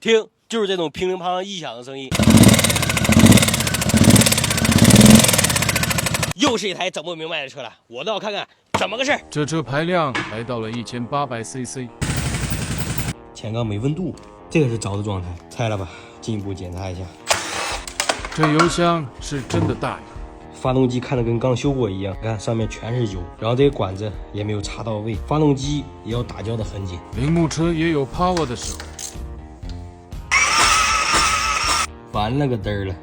听，就是这种乒铃乓啷异响的声音。又是一台整不明白的车了，我倒要看看怎么个事儿。这车排量来到了1800cc， 前缸没温度，这个是着的状态，拆了吧，进一步检查一下。这油箱是真的大呀！发动机看着跟刚修过一样，看上面全是油，然后这个管子也没有插到位，发动机也有打胶的痕迹。铃木车也有 power 的时候。完了个嘚儿了，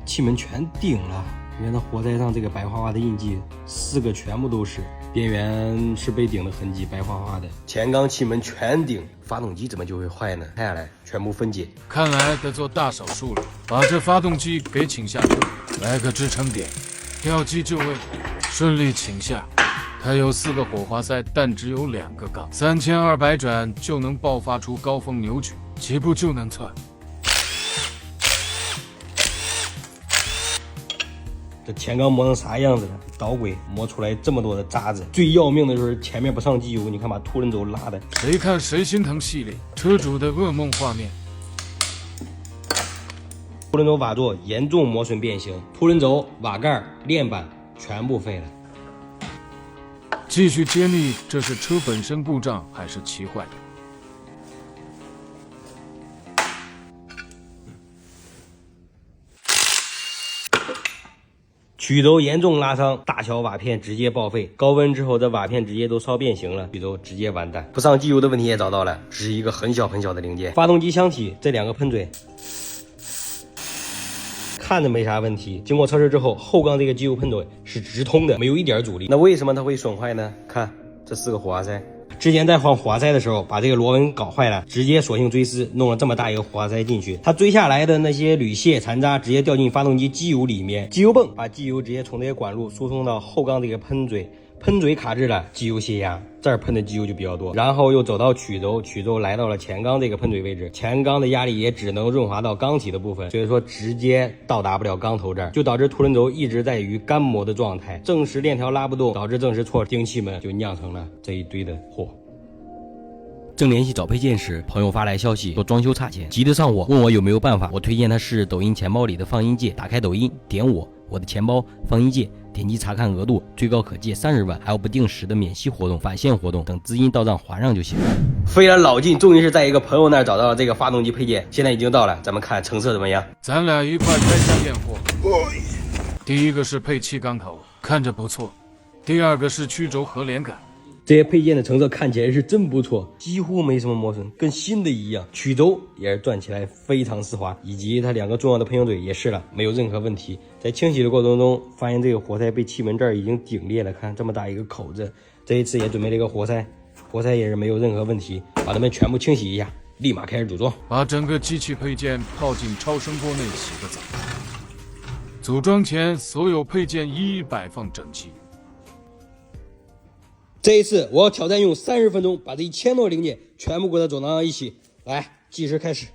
气门全顶了。你看它活塞上这个白花花的印记，4个全部都是，边缘是被顶的痕迹，白花花的。前缸气门全顶，发动机怎么就会坏呢？拆下来全部分解，看来得做大手术了，把这发动机给请下车，来个支撑点，吊机就位，顺利请下。它有4个火花塞，但只有2个缸，3200转就能爆发出高峰扭矩，起步就能窜。这前缸磨成啥样子了？导轨磨出来这么多的渣子，最要命的就是前面不上机油，你看把凸轮轴拉的。谁看谁心疼系列，车主的噩梦画面。凸轮轴瓦座严重磨损变形，凸轮轴、瓦盖、链板全部废了。继续揭秘，这是车本身故障还是骑坏的？曲轴严重拉伤，大小瓦片直接报废，高温之后这瓦片直接都烧变形了，曲轴直接完蛋。不上机油的问题也找到了，只是一个很小很小的零件。发动机箱体这2个喷嘴看着没啥问题，经过测试之后，后缸这个机油喷嘴是直通的，没有一点阻力。那为什么它会损坏呢？看这4个火花塞，之前在换火花塞的时候把这个螺纹搞坏了，直接索性追丝，弄了这么大一个火花塞进去，它追下来的那些铝屑残渣直接掉进发动机机油里面，机油泵把机油直接从这些管路输送到后缸这个喷嘴，喷嘴卡滞了，机油泄压，这儿喷的机油就比较多，然后又走到曲轴，曲轴来到了前缸这个喷嘴位置，前缸的压力也只能润滑到缸体的部分，所以说直接到达不了缸头这儿，就导致凸轮轴一直在于干磨的状态，正时链条拉不动，导致正时错钉气门，就酿成了这一堆的祸。正联系找配件时，朋友发来消息说装修差钱，急得上火，问我有没有办法。我推荐他试抖音钱包里的放音键，打开抖音，点我的钱包放音键，点击查看额度，最高可借30万，还有不定时的免息活动、返现活动，等资金到账还上就行。费了老劲，终于是在一个朋友那儿找到了这个发动机配件，现在已经到了，咱们看成色怎么样？咱俩一块开箱验货。第一个是配气缸头，看着不错；第2个是曲轴和连杆。这些配件的成色看起来是真不错，几乎没什么磨损，跟新的一样。曲轴也是转起来非常丝滑，以及它2个重要的喷油嘴也是了，没有任何问题。在清洗的过程中，发现这个活塞被气门这儿已经顶裂了，看这么大一个口子。这一次也准备了一个活塞，活塞也是没有任何问题，把它们全部清洗一下，立马开始组装。把整个机器配件泡进超声波内洗个澡。组装前，所有配件一一摆放整齐。这一次我要挑战用30分钟把这1000多零件全部给它组装到一起。来，计时开始。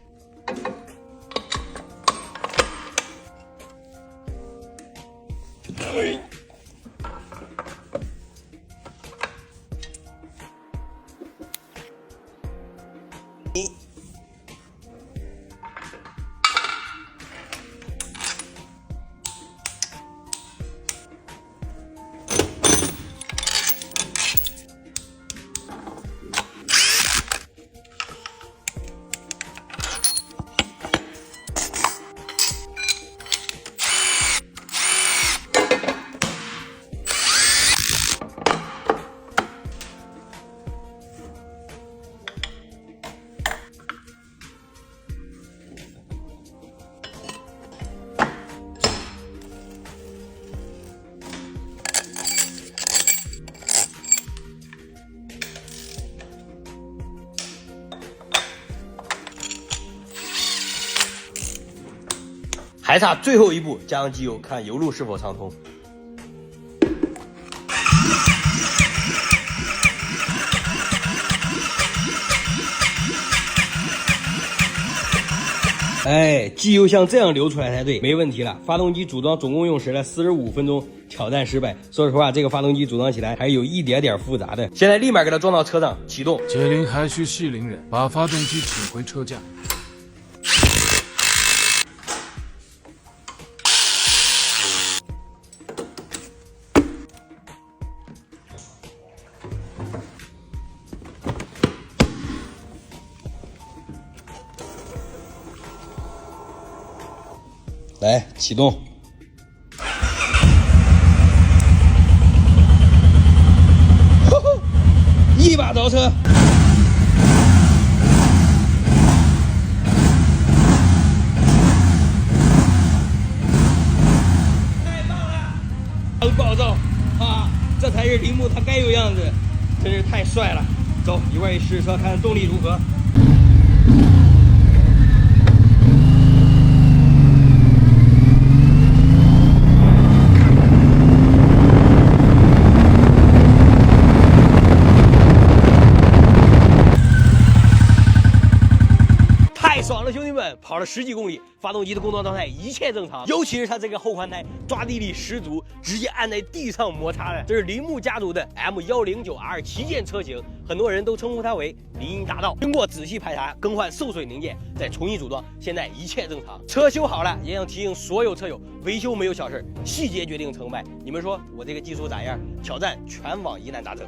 还差最后一步，加上机油，看油路是否畅通。哎，机油像这样流出来才对，没问题了。发动机组装总共用时了45分钟，挑战失败。说实话，这个发动机组装起来还是有一点点复杂的。现在立马给它装到车上，启动。解铃还需系铃人，把发动机请回车架。来启动。一把着车。太棒了！很暴躁啊，这才是铃木他该有样子，真是太帅了。走，一块试车，看看动力如何。爽了，兄弟们，跑了10几公里，发动机的工作状态一切正常，尤其是它这个后宽胎抓地力十足，直接按在地上摩擦的。这是铃木家族的 M109R 旗舰车型，很多人都称呼它为林荫大道。经过仔细排查、更换受水零件，再重新组装，现在一切正常。车修好了，也想提醒所有车友，维修没有小事，细节决定成败。你们说我这个技术咋样？挑战全网疑难杂症。